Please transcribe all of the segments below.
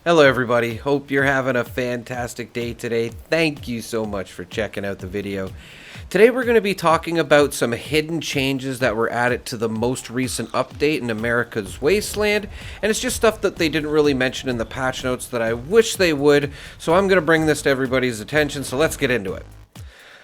Hello everybody, hope you're having a fantastic day today. Thank you so much for checking out the video. Today we're going to be talking about some hidden changes that were added to the most recent update in America's Wasteland, and it's just stuff that they didn't really mention in the patch notes that I wish they would, so I'm going to bring this to everybody's attention, so let's get into it.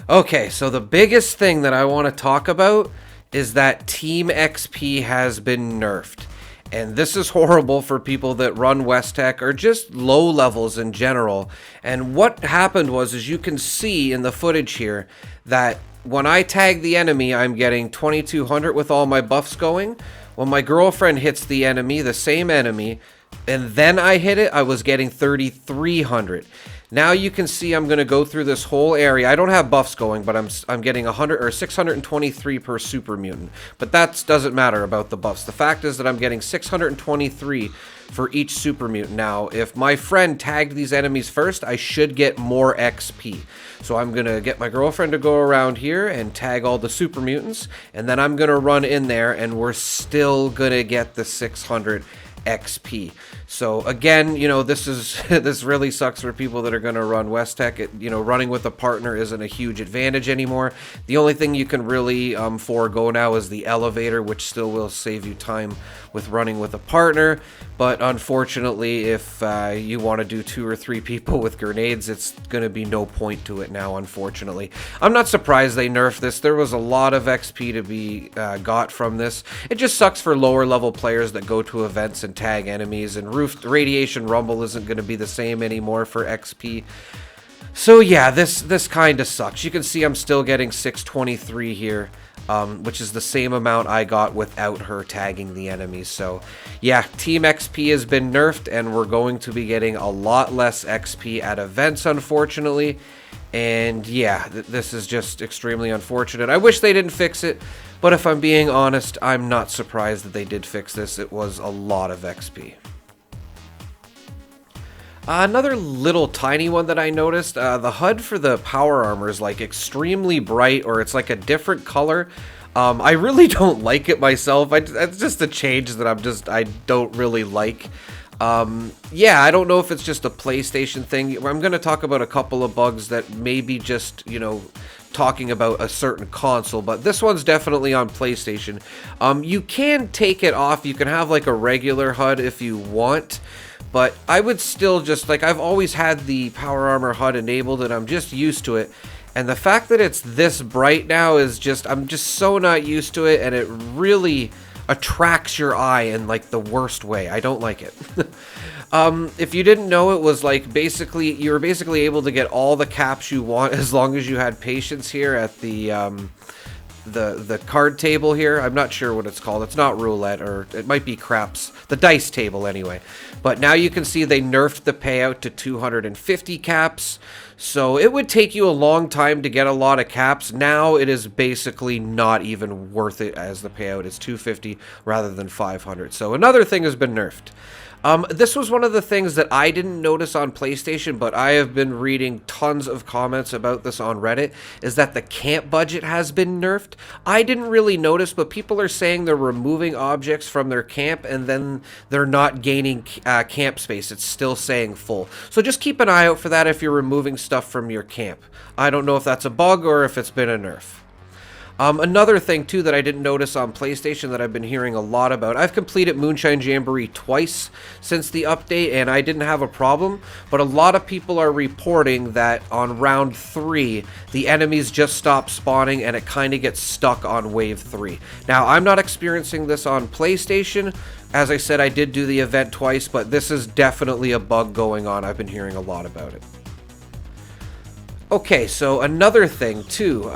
Okay, so the biggest thing that I want to talk about is that Team XP has been nerfed. And this is horrible for people that run Westech or just low levels in general. And what happened was, as you can see in the footage here, that when I tag the enemy, I'm getting 2200 with all my buffs going. When my girlfriend hits the enemy, the same enemy, and then I hit it, I was getting 3300. Now you can see I'm going to go through this whole area. I don't have buffs going, but I'm getting 100 or 623 per super mutant. But that doesn't matter about the buffs. The fact is that I'm getting 623 for each super mutant. Now, if my friend tagged these enemies first, I should get more XP. So I'm going to get my girlfriend to go around here and tag all the super mutants, and then I'm going to run in there, and we're still going to get the 600 XP. So again, you know, this really sucks for people that are going to run Westech. Running with a partner isn't a huge advantage anymore. The only thing you can really forego now is the elevator, which still will save you time with running with a partner. But unfortunately, if you want to do 2 or 3 people with grenades, it's going to be no point to it now, unfortunately. I'm not surprised they nerfed this. There was a lot of XP to be got from this. It just sucks for lower level players that go to events and tag enemies, and Radiation Rumble isn't going to be the same anymore for XP. So yeah, this kind of sucks. You can see I'm still getting 623 here, which is the same amount I got without her tagging the enemies. So yeah, Team XP has been nerfed, and we're going to be getting a lot less XP at events, unfortunately. And yeah, this is just extremely unfortunate. I wish they didn't fix it, but if I'm being honest, I'm not surprised that they did fix this. It was a lot of XP. Another little tiny one that I noticed, the HUD for the power armor is like extremely bright, or it's like a different color. I really don't like it myself. It's just a change that I don't really like. Yeah, I don't know if it's just a PlayStation thing. I'm going to talk about a couple of bugs that maybe just, talking about a certain console, but this one's definitely on PlayStation. You can take it off. You can have like a regular HUD if you want. But I would still just, I've always had the Power Armor HUD enabled, and I'm just used to it. And the fact that it's this bright now is just, I'm just so not used to it, and it really attracts your eye in, the worst way. I don't like it. If you didn't know, it was, you were basically able to get all the caps you want as long as you had patience here at the card table here. I'm not sure what it's called. It's not roulette, or it might be craps. The dice table anyway. But now you can see they nerfed the payout to 250 caps. So it would take you a long time to get a lot of caps. Now it is basically not even worth it, as the payout is 250 rather than 500. So another thing has been nerfed. This was one of the things that I didn't notice on PlayStation, but I have been reading tons of comments about this on Reddit, is that the camp budget has been nerfed. I didn't really notice, but people are saying they're removing objects from their camp, and then they're not gaining camp space. It's still saying full. So just keep an eye out for that if you're removing stuff from your camp. I don't know if that's a bug or if it's been a nerf. Another thing, too, that I didn't notice on PlayStation that I've been hearing a lot about, I've completed Moonshine Jamboree twice since the update, and I didn't have a problem, but a lot of people are reporting that on round 3, the enemies just stop spawning, and it kind of gets stuck on wave 3. Now, I'm not experiencing this on PlayStation. As I said, I did do the event twice, but this is definitely a bug going on. I've been hearing a lot about it. Okay, so another thing, too,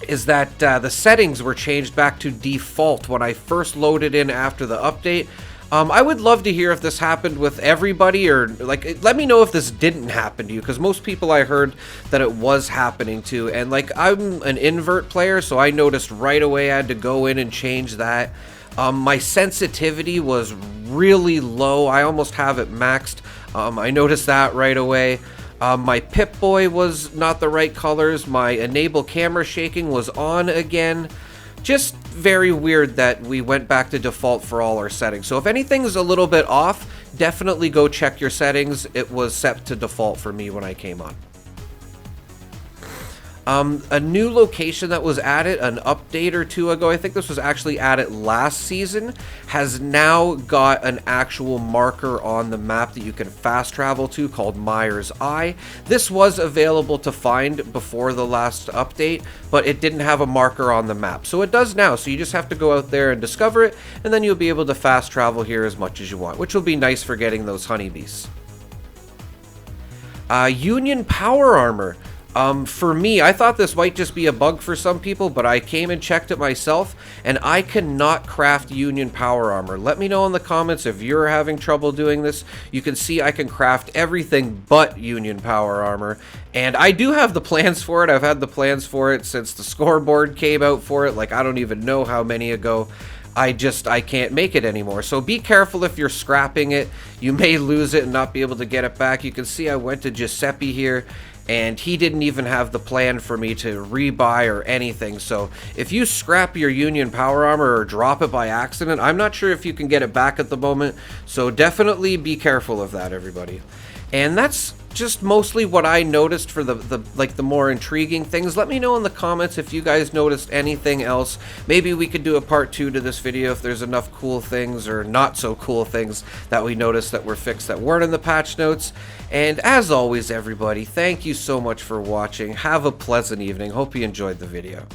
is that the settings were changed back to default when I first loaded in after the update. I would love to hear if this happened with everybody, or let me know if this didn't happen to you, because most people I heard that it was happening to, and I'm an invert player, so I noticed right away I had to go in and change that. My sensitivity was really low. I almost have it maxed. I noticed that right away. My Pip-Boy was not the right colors. My enable camera shaking was on again. Just very weird that we went back to default for all our settings. So if anything's a little bit off, definitely go check your settings. It was set to default for me when I came on. A new location that was added an update or two ago, I think this was actually added last season, has now got an actual marker on the map that you can fast travel to called Myers Eye. This was available to find before the last update, but it didn't have a marker on the map. So it does now, so you just have to go out there and discover it, and then you'll be able to fast travel here as much as you want, which will be nice for getting those honeybees. Union Power Armor. For me, I thought this might just be a bug for some people, but I came and checked it myself, and I cannot craft Union Power Armor. Let me know in the comments if you're having trouble doing this. You can see I can craft everything but Union Power Armor, and I do have the plans for it. I've had the plans for it since the scoreboard came out for it, like I don't even know how many ago. I can't make it anymore. So be careful if you're scrapping it. You may lose it and not be able to get it back. You can see I went to Giuseppe here, and he didn't even have the plan for me to rebuy or anything. So if you scrap your Union Power Armor or drop it by accident, I'm not sure if you can get it back at the moment. So definitely be careful of that, everybody. And that's just mostly what I noticed for the more intriguing things. Let me know in the comments if you guys noticed anything else. Maybe we could do a part 2 to this video if there's enough cool things or not so cool things that we noticed that were fixed that weren't in the patch notes. And as always, everybody, thank you so much for watching. Have a pleasant evening. Hope you enjoyed the video.